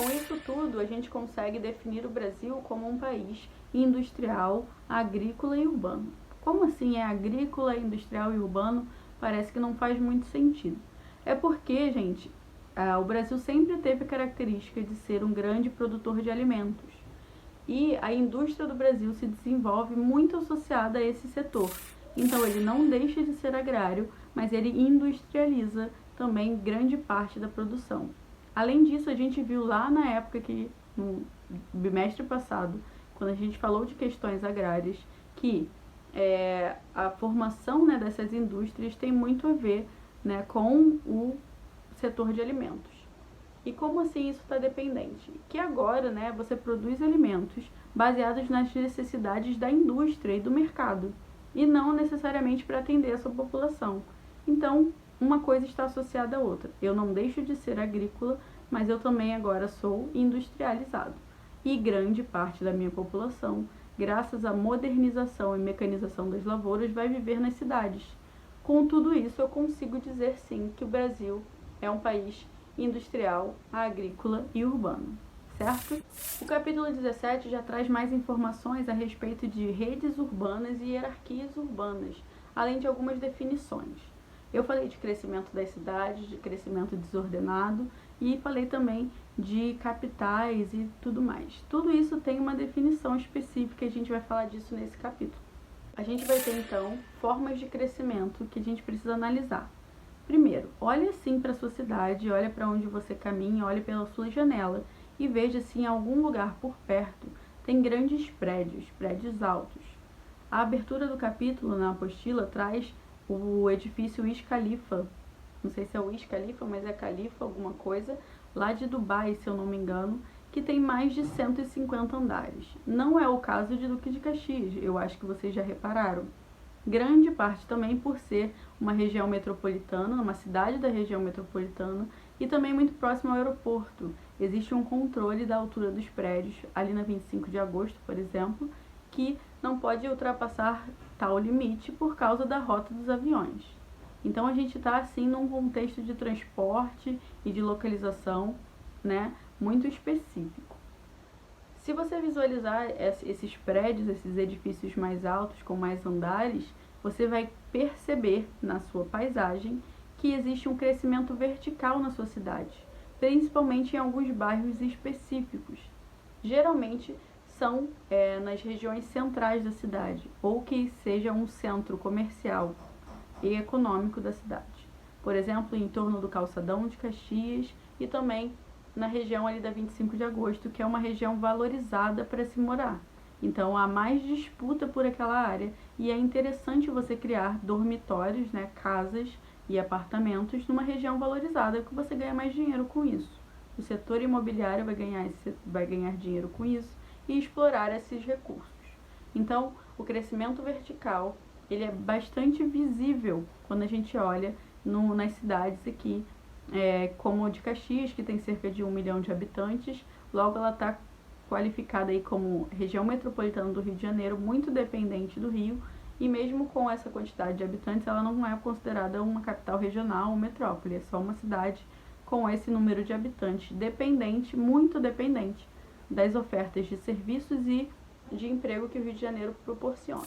Com isso tudo, a gente consegue definir o Brasil como um país industrial, agrícola e urbano. Como assim é agrícola, industrial e urbano? Parece que não faz muito sentido. É porque, gente, o Brasil sempre teve a característica de ser um grande produtor de alimentos. E a indústria do Brasil se desenvolve muito associada a esse setor. Então ele não deixa de ser agrário, mas ele industrializa também grande parte da produção. Além disso, a gente viu lá na época que, no bimestre passado, quando a gente falou de questões agrárias, que a formação, né, dessas indústrias tem muito a ver, né, com o setor de alimentos. E como assim isso está dependente? Que agora, né, você produz alimentos baseados nas necessidades da indústria e do mercado, e não necessariamente para atender a sua população. Então, uma coisa está associada à outra. Eu não deixo de ser agrícola, mas eu também agora sou industrializado. E grande parte da minha população, graças à modernização e mecanização das lavouras, vai viver nas cidades. Com tudo isso, eu consigo dizer sim que o Brasil é um país industrial, agrícola e urbano, certo? O capítulo 17 já traz mais informações a respeito de redes urbanas e hierarquias urbanas, além de algumas definições. Eu falei de crescimento das cidades, de crescimento desordenado e falei também de capitais e tudo mais. Tudo isso tem uma definição específica e a gente vai falar disso nesse capítulo. A gente vai ter então formas de crescimento que a gente precisa analisar. Primeiro, olhe assim para a sua cidade, olhe para onde você caminha, olhe pela sua janela e veja se em algum lugar por perto tem grandes prédios, prédios altos. A abertura do capítulo na apostila traz o edifício Wiz Khalifa, não sei se é o Wiz Khalifa, mas é Khalifa alguma coisa, lá de Dubai, se eu não me engano, que tem mais de 150 andares. Não é o caso de Duque de Caxias, eu acho que vocês já repararam. Grande parte também por ser uma região metropolitana, uma cidade da região metropolitana e também muito próximo ao aeroporto. Existe um controle da altura dos prédios, ali na 25 de agosto, por exemplo, que não pode ultrapassar tal limite por causa da rota dos aviões. Então a gente está assim num contexto de transporte e de localização, né, muito específico. Se você visualizar esses prédios, esses edifícios mais altos, com mais andares, você vai perceber na sua paisagem que existe um crescimento vertical na sua cidade, principalmente em alguns bairros específicos. Geralmente são nas regiões centrais da cidade, ou que seja um centro comercial e econômico da cidade. Por exemplo, em torno do Calçadão de Caxias e também na região ali da 25 de agosto, que é uma região valorizada para se morar. Então há mais disputa por aquela área e é interessante você criar dormitórios, né, casas e apartamentos numa região valorizada, que você ganha mais dinheiro com isso. O setor imobiliário vai ganhar dinheiro com isso e explorar esses recursos. Então, o crescimento vertical ele é bastante visível quando a gente olha nas cidades aqui, como de Caxias, que tem cerca de 1 milhão de habitantes. Logo ela está qualificada aí como região metropolitana do Rio de Janeiro, muito dependente do Rio, e mesmo com essa quantidade de habitantes, ela não é considerada uma capital regional ou metrópole, é só uma cidade com esse número de habitantes, dependente, muito dependente das ofertas de serviços e de emprego que o Rio de Janeiro proporciona.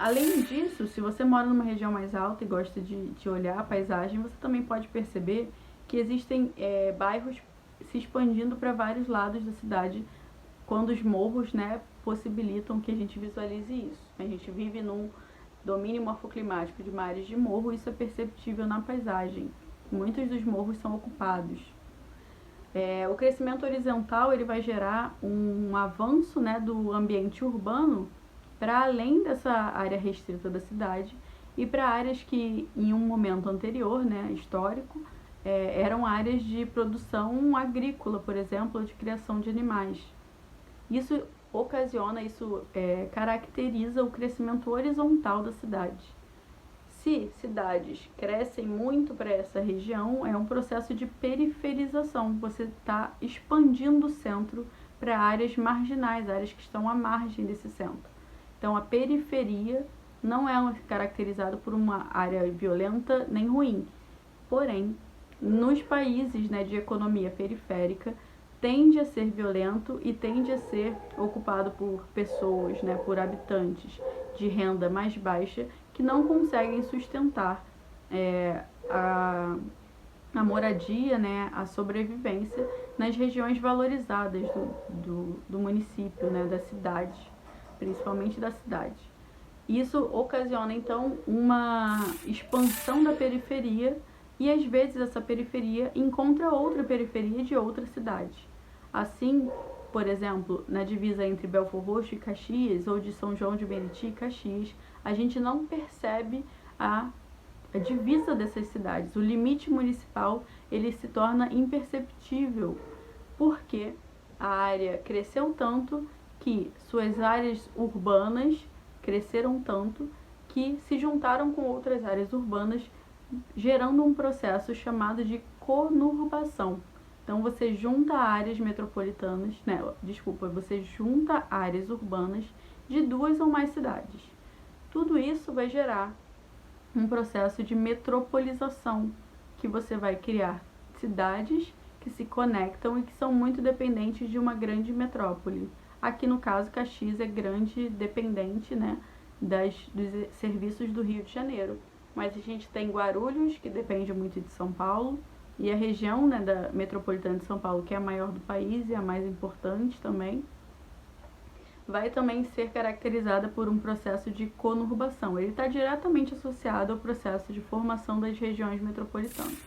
Além disso, se você mora numa região mais alta e gosta de olhar a paisagem, você também pode perceber que existem bairros se expandindo para vários lados da cidade, quando os morros, né, possibilitam que a gente visualize isso. A gente vive num domínio morfoclimático de mares de morro, isso é perceptível na paisagem. Muitos dos morros são ocupados. O crescimento horizontal ele vai gerar um avanço, né, do ambiente urbano para além dessa área restrita da cidade e para áreas que em um momento anterior, né, histórico, eram áreas de produção agrícola, por exemplo, de criação de animais. Isso caracteriza o crescimento horizontal da cidade. Se cidades crescem muito para essa região, é um processo de periferização. Você está expandindo o centro para áreas marginais, áreas que estão à margem desse centro. Então, a periferia não é caracterizada por uma área violenta nem ruim. Porém, nos países, né, de economia periférica, tende a ser violento e tende a ser ocupado por pessoas, né, por habitantes de renda mais baixa que não conseguem sustentar a moradia, né, a sobrevivência nas regiões valorizadas do município, né, da cidade, principalmente da cidade. Isso ocasiona, então, uma expansão da periferia e, às vezes, essa periferia encontra outra periferia de outra cidade. Assim, por exemplo, na divisa entre Belford Roxo e Caxias, ou de São João de Meriti e Caxias, a gente não percebe a divisa dessas cidades. O limite municipal ele se torna imperceptível, porque a área cresceu tanto que suas áreas urbanas cresceram tanto que se juntaram com outras áreas urbanas, gerando um processo chamado de conurbação. Então você junta áreas metropolitanas, você junta áreas urbanas de duas ou mais cidades. Tudo isso vai gerar um processo de metropolização, que você vai criar cidades que se conectam e que são muito dependentes de uma grande metrópole. Aqui no caso, Caxias é grande dependente, né, dos serviços do Rio de Janeiro. Mas a gente tem Guarulhos, que depende muito de São Paulo, e a região, né, da metropolitana de São Paulo, que é a maior do país e a mais importante também, vai também ser caracterizada por um processo de conurbação. Ele está diretamente associado ao processo de formação das regiões metropolitanas.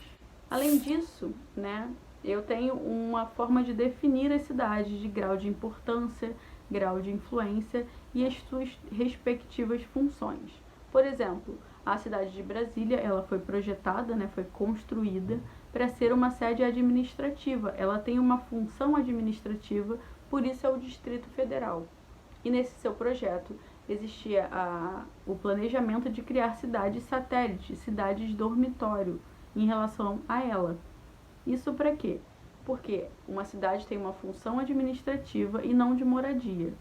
Além disso, né, eu tenho uma forma de definir as cidades de grau de importância, grau de influência e as suas respectivas funções. Por exemplo, a cidade de Brasília, ela foi projetada, né, foi construída para ser uma sede administrativa. Ela tem uma função administrativa, por isso é o Distrito Federal. E nesse seu projeto existia o planejamento de criar cidades satélites, cidades dormitório em relação a ela. Isso para quê? Porque uma cidade tem uma função administrativa e não de moradia.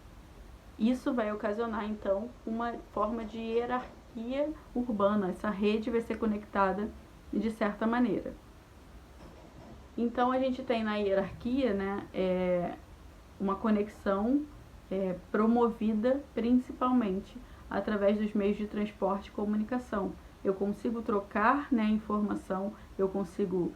Isso vai ocasionar, então, uma forma de hierarquia urbana. Essa rede vai ser conectada de certa maneira. Então, a gente tem na hierarquia, né, uma conexão promovida principalmente através dos meios de transporte e comunicação. Eu consigo trocar, né, informação, eu consigo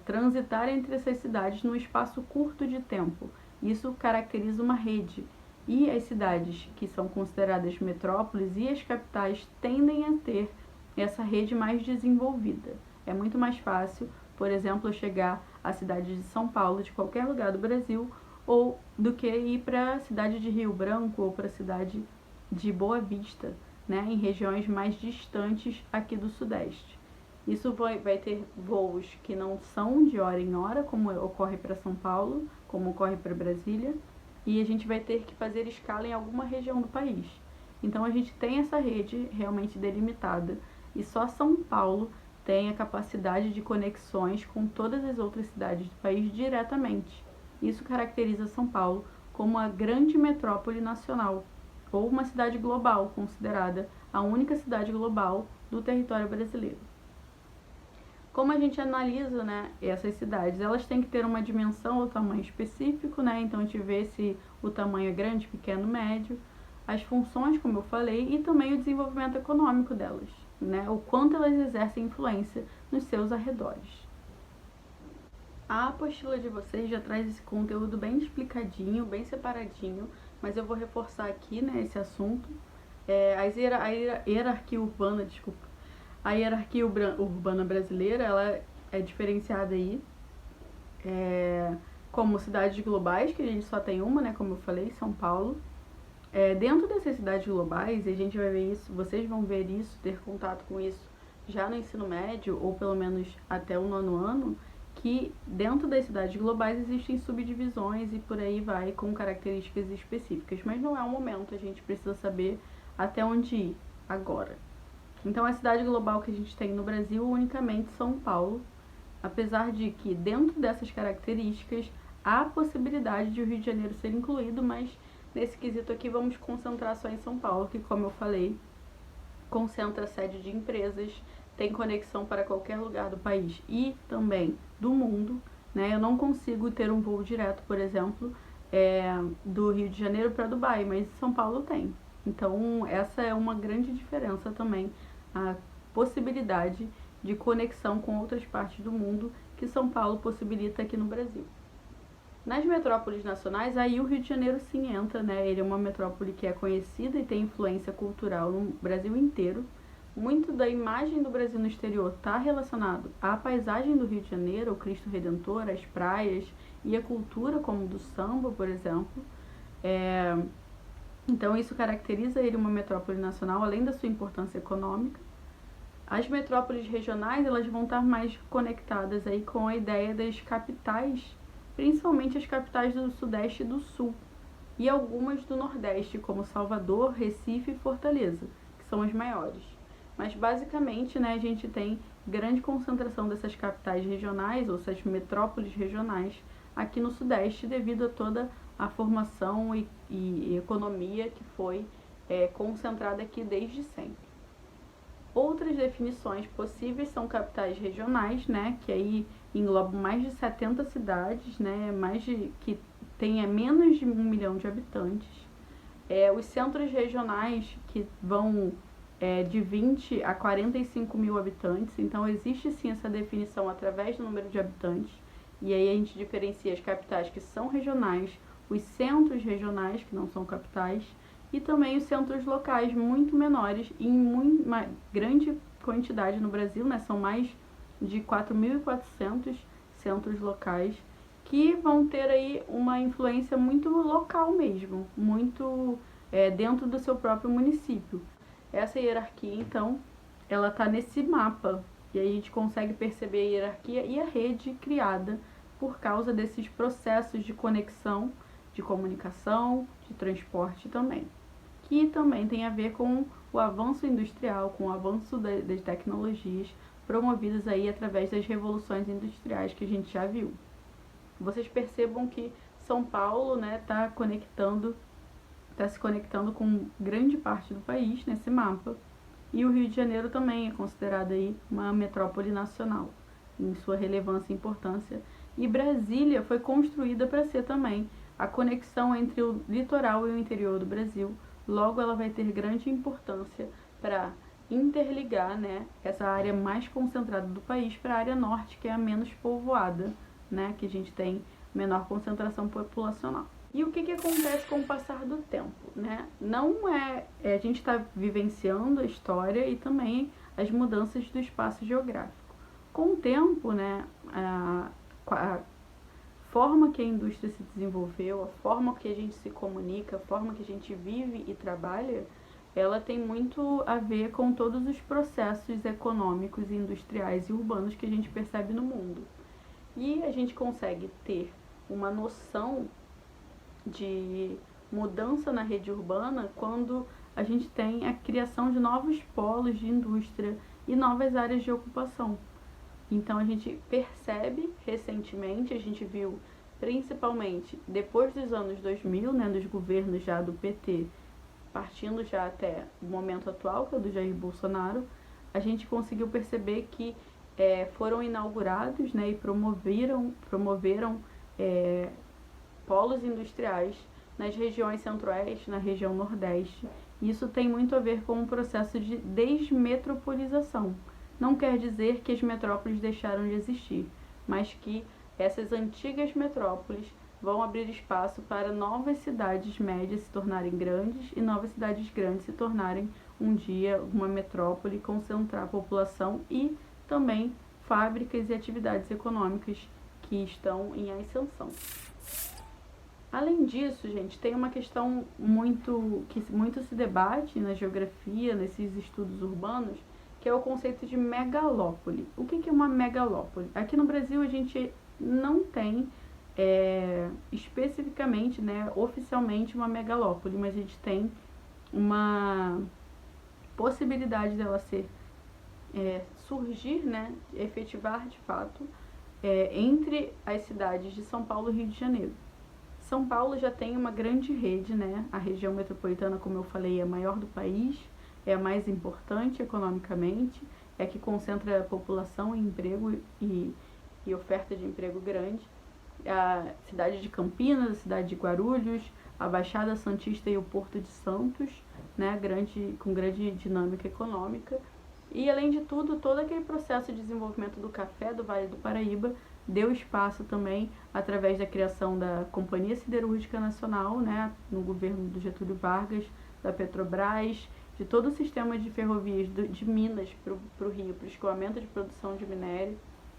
transitar entre essas cidades num espaço curto de tempo. Isso caracteriza uma rede. E as cidades que são consideradas metrópoles e as capitais tendem a ter essa rede mais desenvolvida. É muito mais fácil, por exemplo, eu chegar à cidade de São Paulo, de qualquer lugar do Brasil, ou do que ir para a cidade de Rio Branco ou para a cidade de Boa Vista, né, em regiões mais distantes aqui do Sudeste. Isso vai ter voos que não são de hora em hora, como ocorre para São Paulo, como ocorre para Brasília, e a gente vai ter que fazer escala em alguma região do país. Então a gente tem essa rede realmente delimitada, e só São Paulo tem a capacidade de conexões com todas as outras cidades do país diretamente. Isso caracteriza São Paulo como a grande metrópole nacional, ou uma cidade global, considerada a única cidade global do território brasileiro. Como a gente analisa, né, essas cidades? Elas têm que ter uma dimensão ou tamanho específico, né? Então a gente vê se o tamanho é grande, pequeno, médio, as funções, como eu falei, e também o desenvolvimento econômico delas, né? O quanto elas exercem influência nos seus arredores. A apostila de vocês já traz esse conteúdo bem explicadinho, bem separadinho, mas eu vou reforçar aqui, né, esse assunto. A hierarquia urbana, a hierarquia urbana brasileira, ela é diferenciada aí como cidades globais, que a gente só tem uma, né, como eu falei, São Paulo. Dentro dessas cidades globais, a gente vai ver isso, vocês vão ver isso, ter contato com isso já no ensino médio, ou pelo menos até o 9º ano, que dentro das cidades globais existem subdivisões e por aí vai, com características específicas. Mas não é o momento, a gente precisa saber até onde ir agora. Então a cidade global que a gente tem no Brasil unicamente São Paulo, apesar de que dentro dessas características há a possibilidade de o Rio de Janeiro ser incluído, mas nesse quesito aqui vamos concentrar só em São Paulo, que, como eu falei, concentra a sede de empresas, tem conexão para qualquer lugar do país e também do mundo, né? Eu não consigo ter um voo direto, por exemplo, do Rio de Janeiro para Dubai, mas São Paulo tem. Então, essa é uma grande diferença também, a possibilidade de conexão com outras partes do mundo que São Paulo possibilita aqui no Brasil. Nas metrópoles nacionais, aí o Rio de Janeiro sim entra, né? Ele é uma metrópole que é conhecida e tem influência cultural no Brasil inteiro. Muito da imagem do Brasil no exterior está relacionado à paisagem do Rio de Janeiro, o Cristo Redentor, as praias e a cultura como do samba, por exemplo. Então isso caracteriza ele uma metrópole nacional, além da sua importância econômica. As metrópoles regionais, elas vão estar mais conectadas aí com a ideia das capitais, principalmente as capitais do Sudeste e do Sul, e algumas do Nordeste, como Salvador, Recife e Fortaleza, que são as maiores. Mas basicamente, né, a gente tem grande concentração dessas capitais regionais, ou essas metrópoles regionais, aqui no Sudeste, devido a toda a formação e economia que foi concentrada aqui desde sempre. Outras definições possíveis são capitais regionais, né, que aí englobam mais de 70 cidades, né, que tenha menos de 1 milhão de habitantes. Os centros regionais que vão de 20 a 45 mil habitantes, então existe sim essa definição através do número de habitantes, e aí a gente diferencia as capitais que são regionais, os centros regionais, que não são capitais, e também os centros locais muito menores, em uma grande quantidade no Brasil, né? São mais de 4.400 centros locais, que vão ter aí uma influência muito local mesmo, muito dentro do seu próprio município. Essa hierarquia, então, ela está nesse mapa, e aí a gente consegue perceber a hierarquia e a rede criada por causa desses processos de conexão, de comunicação, de transporte também, que também tem a ver com o avanço industrial, com o avanço das tecnologias promovidas aí através das revoluções industriais que a gente já viu. Vocês percebam que São Paulo, né, está se conectando com grande parte do país nesse mapa, e o Rio de Janeiro também é considerado aí uma metrópole nacional em sua relevância e importância, e Brasília foi construída para ser também a conexão entre o litoral e o interior do Brasil. Logo, ela vai ter grande importância para interligar, né, essa área mais concentrada do país para a área norte, que é a menos povoada, né, que a gente tem menor concentração populacional. E o que acontece com o passar do tempo, né? Não a gente está vivenciando a história e também as mudanças do espaço geográfico. Com o tempo, né, a forma que a indústria se desenvolveu, a forma que a gente se comunica, a forma que a gente vive e trabalha, ela tem muito a ver com todos os processos econômicos, industriais e urbanos que a gente percebe no mundo. E a gente consegue ter uma noção de mudança na rede urbana quando a gente tem a criação de novos polos de indústria e novas áreas de ocupação. Então a gente percebe recentemente, a gente viu principalmente depois dos anos 2000, né, dos governos já do PT, partindo já até o momento atual, que é o do Jair Bolsonaro, a gente conseguiu perceber que foram inaugurados, né, e promoveram polos industriais nas regiões centro-oeste, na região nordeste. Isso tem muito a ver com um processo de desmetropolização. Não quer dizer que as metrópoles deixaram de existir, mas que essas antigas metrópoles vão abrir espaço para novas cidades médias se tornarem grandes e novas cidades grandes se tornarem um dia uma metrópole, concentrar a população e também fábricas e atividades econômicas que estão em ascensão. Além disso, gente, tem uma questão que muito se debate na geografia, nesses estudos urbanos, que é o conceito de megalópole. O que é uma megalópole? Aqui no Brasil a gente não tem especificamente, né, oficialmente uma megalópole, mas a gente tem uma possibilidade dela surgir, né, efetivar de fato, entre as cidades de São Paulo e Rio de Janeiro. São Paulo já tem uma grande rede, né? A região metropolitana, como eu falei, é a maior do país, é a mais importante economicamente, é a que concentra a população, emprego e e oferta de emprego grande. A cidade de Campinas, a cidade de Guarulhos, a Baixada Santista e o Porto de Santos, né, com grande dinâmica econômica. E, além de tudo, todo aquele processo de desenvolvimento do café do Vale do Paraíba deu espaço também, através da criação da Companhia Siderúrgica Nacional, né, no governo do Getúlio Vargas, da Petrobras, de todo o sistema de ferrovias de Minas para o Rio, para o escoamento de produção de minério.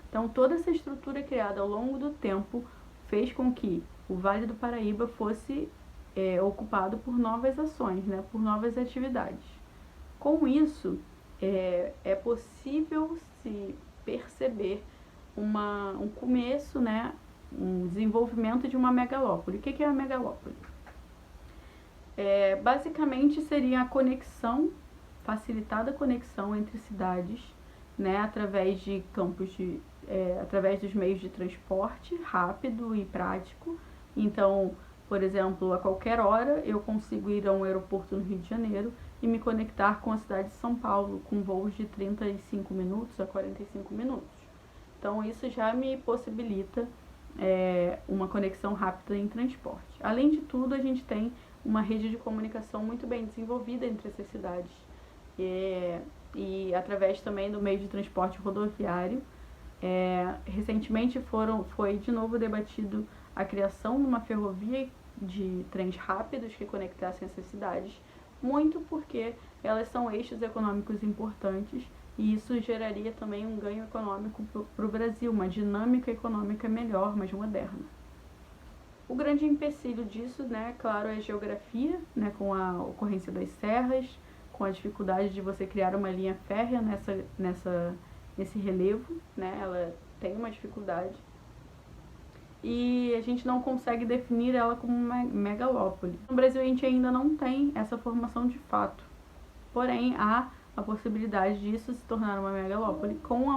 Então, toda essa estrutura criada ao longo do tempo fez com que o Vale do Paraíba fosse ocupado por novas ações, né, por novas atividades. Com isso, é possível se perceber um começo, né, um desenvolvimento de uma megalópole. O que é a megalópole? Basicamente seria a conexão, facilitada conexão entre cidades, né, através de através dos meios de transporte rápido e prático. Então, por exemplo, a qualquer hora eu consigo ir a um aeroporto no Rio de Janeiro e me conectar com a cidade de São Paulo, com voos de 35 minutos a 45 minutos. Então, isso já me possibilita uma conexão rápida em transporte. Além de tudo, a gente tem uma rede de comunicação muito bem desenvolvida entre essas cidades. E através também do meio de transporte rodoviário. Recentemente foi de novo debatido a criação de uma ferrovia de trens rápidos que conectassem essas cidades, muito porque elas são eixos econômicos importantes e isso geraria também um ganho econômico para o Brasil, uma dinâmica econômica melhor, mais moderna. O grande empecilho disso, né, claro, é a geografia, né, com a ocorrência das serras, com a dificuldade de você criar uma linha férrea nesse relevo, né, ela tem uma dificuldade. E a gente não consegue definir ela como uma megalópole. No Brasil a gente ainda não tem essa formação de fato, porém há a possibilidade disso se tornar uma megalópole com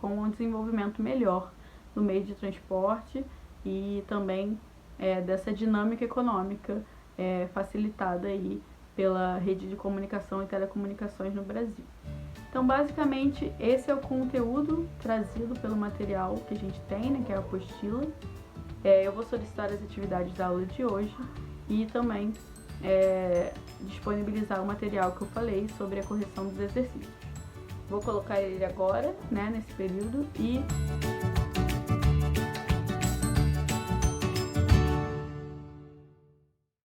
um desenvolvimento melhor do meio de transporte e também dessa dinâmica econômica facilitada aí pela rede de comunicação e telecomunicações no Brasil. Então, basicamente, esse é o conteúdo trazido pelo material que a gente tem, né, que é a apostila. Eu vou solicitar as atividades da aula de hoje e também disponibilizar o material que eu falei sobre a correção dos exercícios. Vou colocar ele agora, né, nesse período, e